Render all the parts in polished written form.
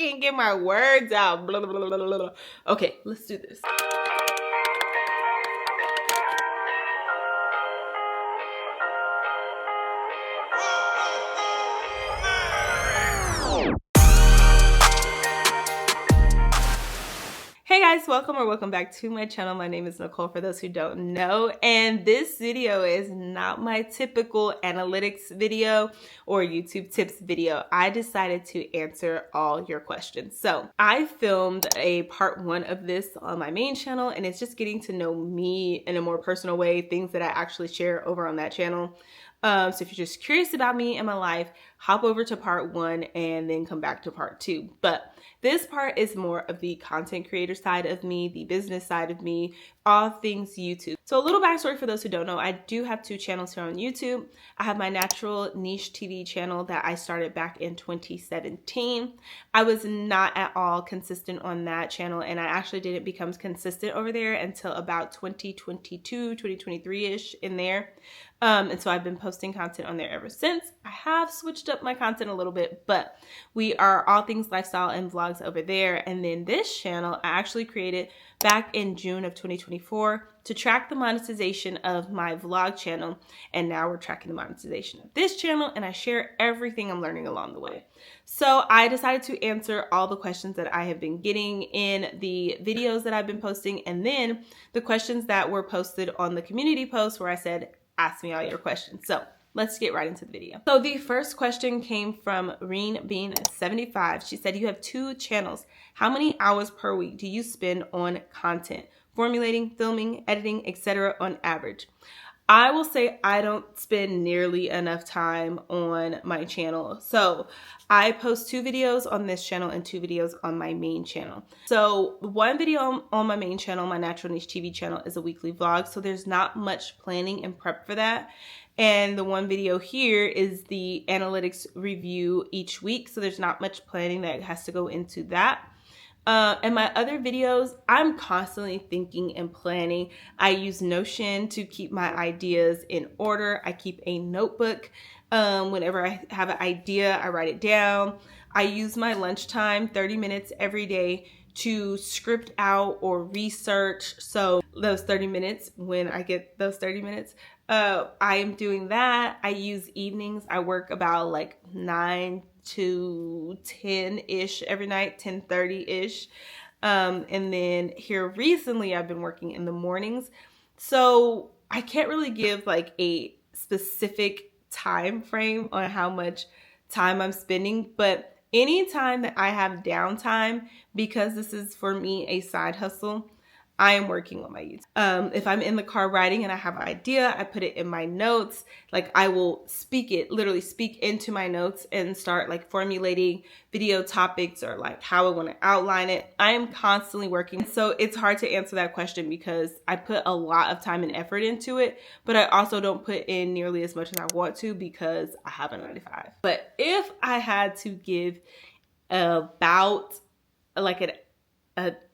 can't get my words out. Blah, blah, blah, blah, blah. Okay, let's do this. Hey guys, welcome back to my channel. My name is Nicole, for those who don't know, and this video is not my typical analytics video or YouTube tips video. I decided to answer all your questions. So I filmed a part 1 of this on my main channel, and it's just getting to know me in a more personal way, things that I actually share over on that channel. So if you're just curious about me and my life, hop over to part 1 and then come back to part 2. But this part is more of the content creator side of me, the business side of me, all things YouTube. So a little backstory for those who don't know, I do have 2 channels here on YouTube. I have my Natural Niche TV channel that I started back in 2017. I was not at all consistent on that channel, and I actually didn't become consistent over there until about 2022, 2023-ish in there. And so I've been posting content on there ever since. I have switched up my content a little bit, but we are all things lifestyle and vlogs over there. And then this channel I actually created back in June of 2024 to track the monetization of my vlog channel. And now we're tracking the monetization of this channel, and I share everything I'm learning along the way. So I decided to answer all the questions that I have been getting in the videos that I've been posting, and then the questions that were posted on the community post where I said, ask me all your questions. So let's get right into the video. So the first question came from ReenBean75. She said, you have 2 channels. How many hours per week do you spend on content, formulating, filming, editing, etc. on average? I will say I don't spend nearly enough time on my channel. So I post 2 videos on this channel and 2 videos on my main channel. So 1 video on my main channel, my Natural Niche TV channel, is a weekly vlog. So there's not much planning and prep for that. And the 1 video here is the analytics review each week. So there's not much planning that has to go into that. And my other videos, I'm constantly thinking and planning. I use Notion to keep my ideas in order. I keep a notebook. Whenever I have an idea, I write it down. I use my lunchtime, 30 minutes every day, to script out or research. So those 30 minutes, when I get those 30 minutes, I am doing that. I use evenings. I work about like 9 to 10-ish every night, 10:30-ish. And then here recently I've been working in the mornings. So I can't really give like a specific time frame on how much time I'm spending, but anytime that I have downtime, because this is for me a side hustle, I am working on my YouTube. If I'm in the car riding and I have an idea, I put it in my notes. Like I will literally speak into my notes and start like formulating video topics or like how I want to outline it. I am constantly working. So it's hard to answer that question because I put a lot of time and effort into it, but I also don't put in nearly as much as I want to because I have a 9-to-5. But if I had to give about like an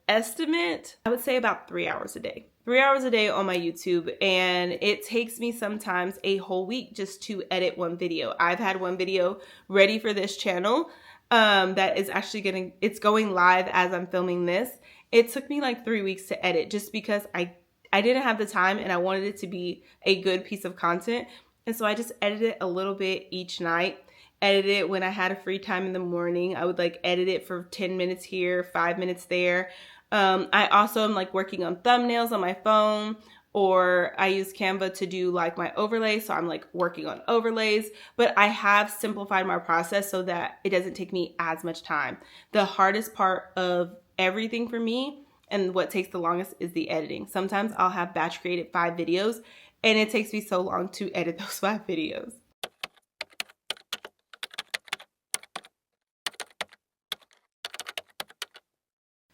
estimate, I would say about 3 hours a day. 3 hours a day on my YouTube, and it takes me sometimes a whole week just to edit 1 video. I've had 1 video ready for this channel that is actually it's going live as I'm filming this. It took me like 3 weeks to edit just because I didn't have the time and I wanted it to be a good piece of content. And so I just edited a little bit each night. Edit it when I had a free time in the morning. I would like edit it for 10 minutes here, 5 minutes there. I also am like working on thumbnails on my phone, or I use Canva to do like my overlays. So I'm like working on overlays, but I have simplified my process so that it doesn't take me as much time. The hardest part of everything for me and what takes the longest is the editing. Sometimes I'll have batch created 5 videos and it takes me so long to edit those 5 videos.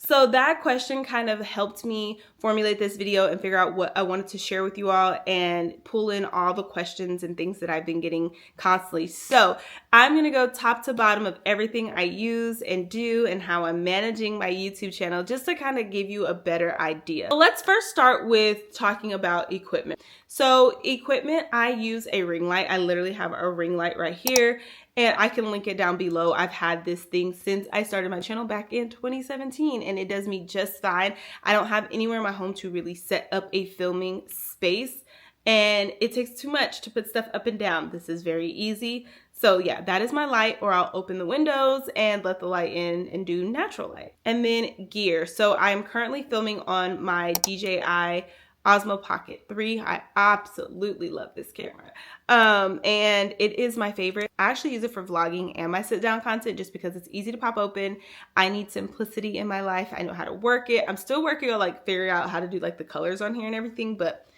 So that question kind of helped me formulate this video and figure out what I wanted to share with you all and pull in all the questions and things that I've been getting constantly. So I'm going to go top to bottom of everything I use and do and how I'm managing my YouTube channel just to kind of give you a better idea. So let's first start with talking about equipment. So equipment, I use a ring light. I literally have a ring light right here, and I can link it down below. I've had this thing since I started my channel back in 2017, and it does me just fine. I don't have anywhere in my home to really set up a filming space, and it takes too much to put stuff up and down. This is very easy. So yeah, that is my light, or I'll open the windows and let the light in and do natural light. And then gear. So I'm currently filming on my DJI Osmo Pocket 3. I absolutely love this camera. And it is my favorite. I actually use it for vlogging and my sit down content just because it's easy to pop open. I need simplicity in my life. I know how to work it. I'm still working on like figuring out how to do like the colors on here and everything, but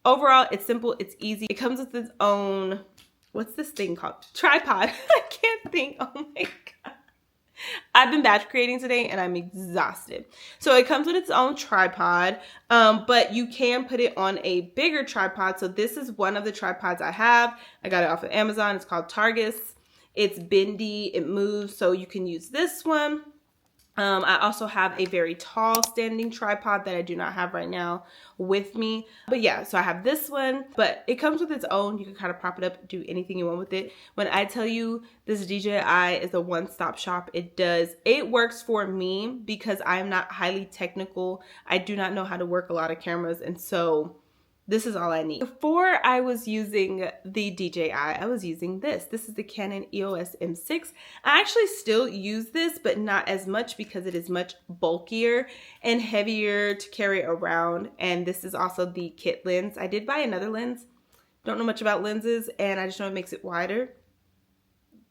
overall it's simple, it's easy. It comes with its own, what's this thing called? Tripod. I can't think. Oh my God. I've been batch creating today and I'm exhausted. So it comes with its own tripod, but you can put it on a bigger tripod. So this is one of the tripods I have. I got it off of Amazon. It's called Targus. It's bendy, it moves, so you can use this one. I also have a very tall standing tripod that I do not have right now with me. But yeah, so I have this one, but it comes with its own. You can kind of prop it up, do anything you want with it. When I tell you this DJI is a one-stop shop, it works for me because I'm not highly technical. I do not know how to work a lot of cameras, and so this is all I need. Before I was using the DJI, I was using this. This is the Canon EOS M6. I actually still use this, but not as much because it is much bulkier and heavier to carry around. And this is also the kit lens. I did buy another lens. Don't know much about lenses, and I just know it makes it wider.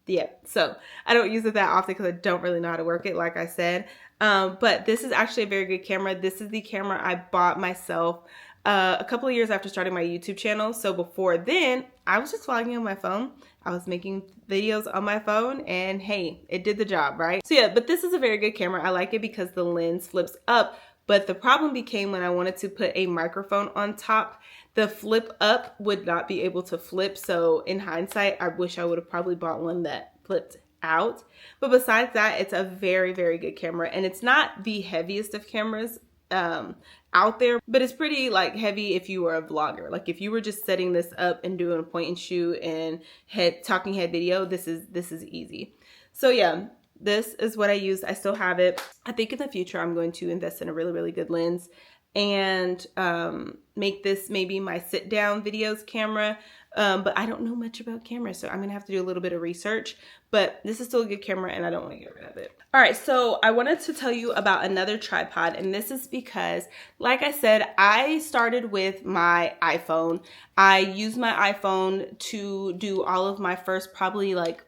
Yeah, so I don't use it that often because I don't really know how to work it, like I said. But this is actually a very good camera. This is the camera I bought myself a couple of years after starting my YouTube channel. So before then, I was just vlogging on my phone. I was making videos on my phone, and hey, it did the job, right? So yeah, but this is a very good camera. I like it because the lens flips up, but the problem became when I wanted to put a microphone on top, the flip up would not be able to flip. So in hindsight, I wish I would have probably bought one that flipped out. But besides that, it's a very, very good camera, and it's not the heaviest of cameras out there, but it's pretty like heavy if you were a vlogger. Like if you were just setting this up and doing a point and shoot and talking head video, this is easy. So yeah, this is what I used. I still have it. I think in the future I'm going to invest in a really, really good lens and make this maybe my sit down videos camera. But I don't know much about cameras, so I'm gonna have to do a little bit of research, but this is still a good camera and I don't want to get rid of it. All right, so I wanted to tell you about another tripod, and this is because, like I said, I started with my iPhone. I used my iPhone to do all of my first probably like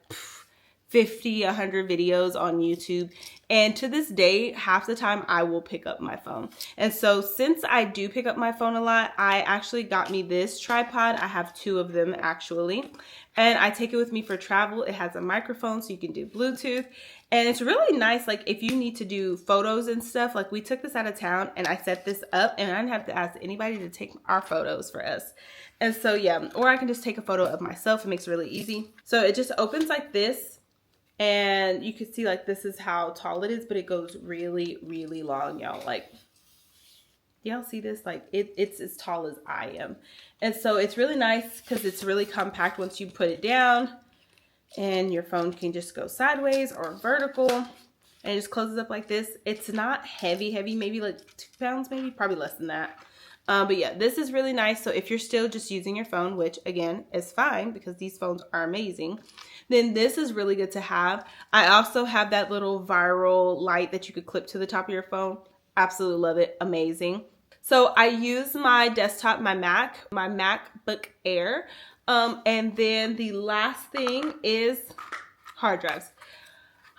50, 100 videos on YouTube. And to this day, half the time I will pick up my phone. And so since I do pick up my phone a lot, I actually got me this tripod. I have two of them actually. And I take it with me for travel. It has a microphone so you can do Bluetooth. And it's really nice, like if you need to do photos and stuff. Like we took this out of town and I set this up and I didn't have to ask anybody to take our photos for us. And so yeah, or I can just take a photo of myself. It makes it really easy. So it just opens like this. And you can see like this is how tall it is, but it goes really, really long, y'all. Like, y'all see this? Like it's as tall as I am. And so it's really nice because it's really compact once you put it down, and your phone can just go sideways or vertical, and it just closes up like this. It's not heavy, maybe like 2 pounds, maybe, probably less than that. But yeah, this is really nice. So if you're still just using your phone, which again is fine because these phones are amazing, then this is really good to have. I also have that little viral light that you could clip to the top of your phone. Absolutely love it. Amazing. So I use my desktop, my MacBook Air. And then the last thing is hard drives.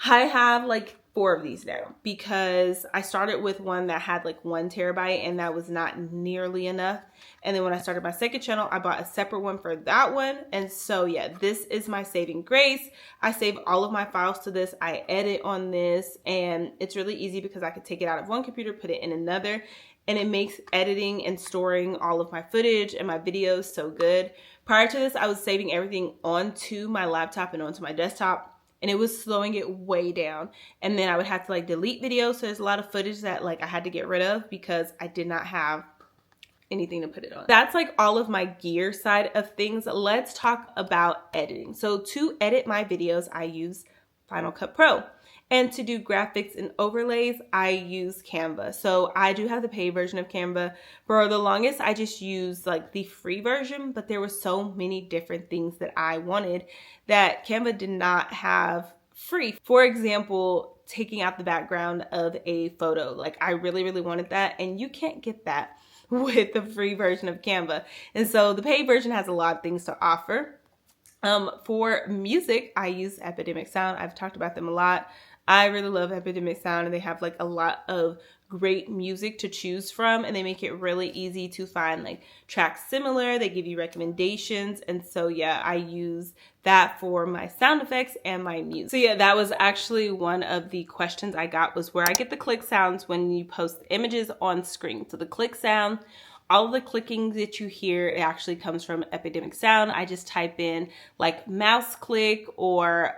I have like 4 of these now because I started with one that had like 1 terabyte and that was not nearly enough. And then when I started my second channel, I bought a separate one for that one. And so yeah, this is my saving grace. I save all of my files to this. I edit on this, and it's really easy because I could take it out of one computer, put it in another, and it makes editing and storing all of my footage and my videos so good. Prior to this, I was saving everything onto my laptop and onto my desktop, and it was slowing it way down. And then I would have to like delete videos. So there's a lot of footage that like I had to get rid of because I did not have anything to put it on. That's like all of my gear side of things. Let's talk about editing. So to edit my videos, I use Final Cut Pro. And to do graphics and overlays, I use Canva. So I do have the paid version of Canva. For the longest, I just used like the free version, but there were so many different things that I wanted that Canva did not have free. For example, taking out the background of a photo. Like I really, really wanted that, and you can't get that with the free version of Canva. And so the paid version has a lot of things to offer. For music, I use Epidemic Sound. I've talked about them a lot. I really love Epidemic Sound, and they have like a lot of great music to choose from, and they make it really easy to find like tracks similar. They give you recommendations, and so yeah, I use that for my sound effects and my music. So yeah, that was actually one of the questions I got, was where I get the click sounds when you post images on screen. So the click sound, all of the clicking that you hear, it actually comes from Epidemic Sound. I just type in like mouse click or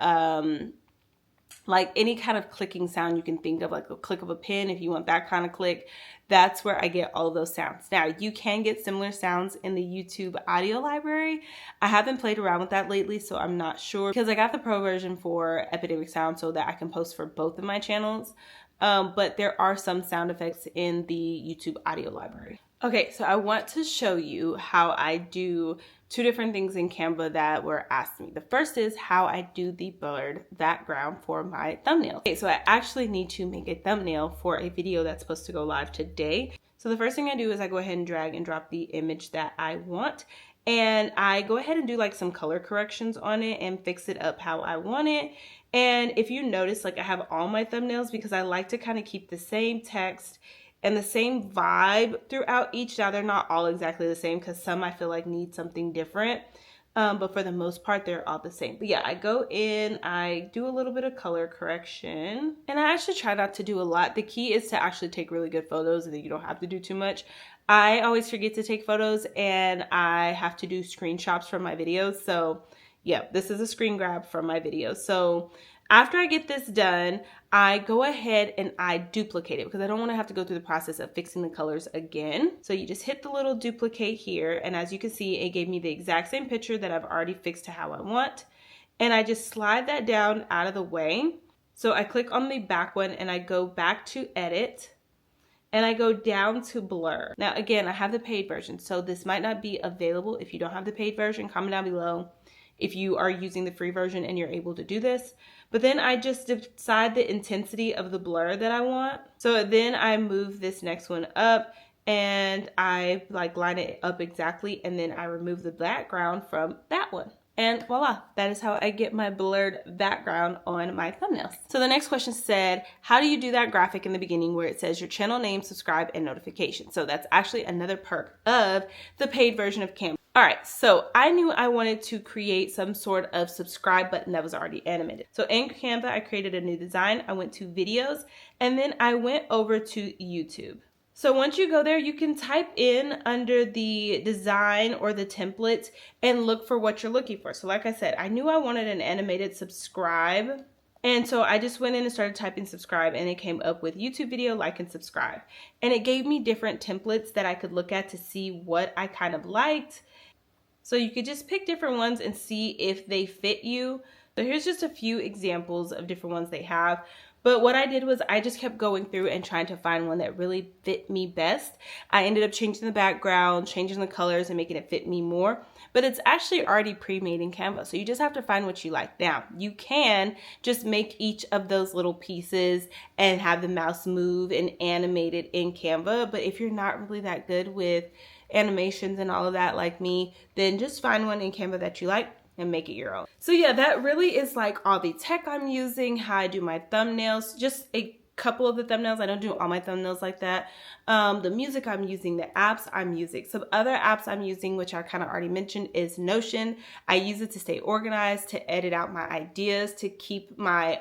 like any kind of clicking sound you can think of, like a click of a pen if you want that kind of click. That's where I get all of those sounds. Now, you can get similar sounds in the YouTube audio library. I haven't played around with that lately, so I'm not sure, because I got the pro version for Epidemic Sound so that I can post for both of my channels. But there are some sound effects in the YouTube audio library. Okay, so I want to show you how I do two different things in Canva that were asked me. The first is how I do the blurred background for my thumbnail. Okay, so I actually need to make a thumbnail for a video that's supposed to go live today. So the first thing I do is I go ahead and drag and drop the image that I want. And I go ahead and do like some color corrections on it and fix it up how I want it. And if you notice, like I have all my thumbnails because I like to kind of keep the same text and the same vibe throughout each. Now, they're not all exactly the same because some I feel like need something different. But for the most part, they're all the same. But yeah, I go in, I do a little bit of color correction. And I actually try not to do a lot. The key is to actually take really good photos and then you don't have to do too much. I always forget to take photos and I have to do screenshots from my videos. So yeah, this is a screen grab from my video. So after I get this done, I go ahead and I duplicate it because I don't want to have to go through the process of fixing the colors again. So you just hit the little duplicate here. And as you can see, it gave me the exact same picture that I've already fixed to how I want. And I just slide that down out of the way. So I click on the back one and I go back to edit and I go down to blur. Now, again, I have the paid version, so this might not be available. If you don't have the paid version, comment down below if you are using the free version and you're able to do this. But then I just decide the intensity of the blur that I want. So then I move this next one up and I like line it up exactly. And then I remove the background from that one. And voila, that is how I get my blurred background on my thumbnails. So the next question said, how do you do that graphic in the beginning where it says your channel name, subscribe, and notification? So that's actually another perk of the paid version of Canva. All right, so I knew I wanted to create some sort of subscribe button that was already animated. So in Canva, I created a new design. I went to videos, and then I went over to YouTube. So once you go there, you can type in under the design or the template and look for what you're looking for. So like I said, I knew I wanted an animated subscribe. And so I just went in and started typing subscribe, and it came up with YouTube video, like, and subscribe. And it gave me different templates that I could look at to see what I kind of liked. So you could just pick different ones and see if they fit you. So here's just a few examples of different ones they have. But what I did was I just kept going through and trying to find one that really fit me best. I ended up changing the background, changing the colors, and making it fit me more. But it's actually already pre-made in Canva, so you just have to find what you like. Now, you can just make each of those little pieces and have the mouse move and animate it in Canva. But if you're not really that good with animations and all of that like me, then just find one in Canva that you like and make it your own. So yeah, that really is like all the tech I'm using, how I do my thumbnails, just a couple of the thumbnails. I don't do all my thumbnails like that. The music I'm using, the apps I'm using. Some other apps I'm using, which I kind of already mentioned, is Notion. I use it to stay organized, to edit out my ideas, to keep my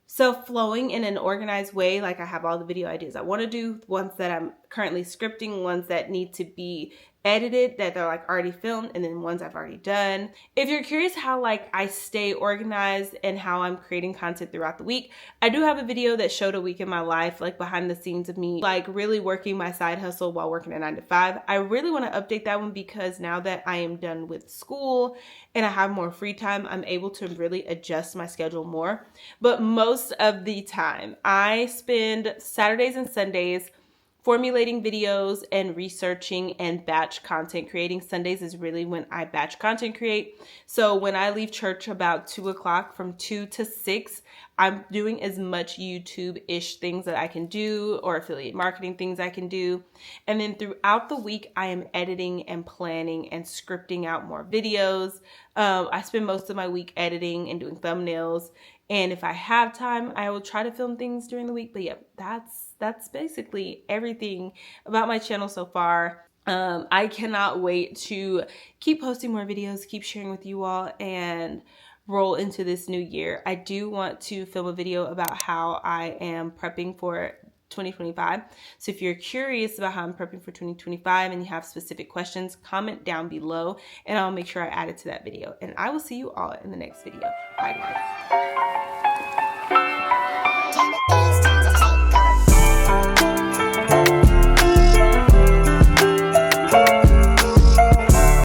self flowing in an organized way. Like I have all the video ideas I want to do, ones that I'm currently scripting, ones that need to be edited that they're like already filmed, and then ones I've already done. If you're curious how like I stay organized and how I'm creating content throughout the week, I do have a video that showed a week in my life, like behind the scenes of me like really working my side hustle while working a 9-to-5. I really want to update that one because now that I am done with school and I have more free time, I'm able to really adjust my schedule more. But most of the time I spend Saturdays and Sundays formulating videos and researching and batch content creating. Sundays is really when I batch content create. So when I leave church about 2 o'clock, from 2 to 6, I'm doing as much YouTube-ish things that I can do, or affiliate marketing things I can do. And then throughout the week, I am editing and planning and scripting out more videos. I spend most of my week editing and doing thumbnails. And if I have time, I will try to film things during the week. But yeah, that's basically everything about my channel so far. I cannot wait to keep posting more videos, keep sharing with you all, and roll into this new year. I do want to film a video about how I am prepping for 2025. So if you're curious about how I'm prepping for 2025 and you have specific questions, comment down below and I'll make sure I add it to that video. And I will see you all in the next video. Bye guys.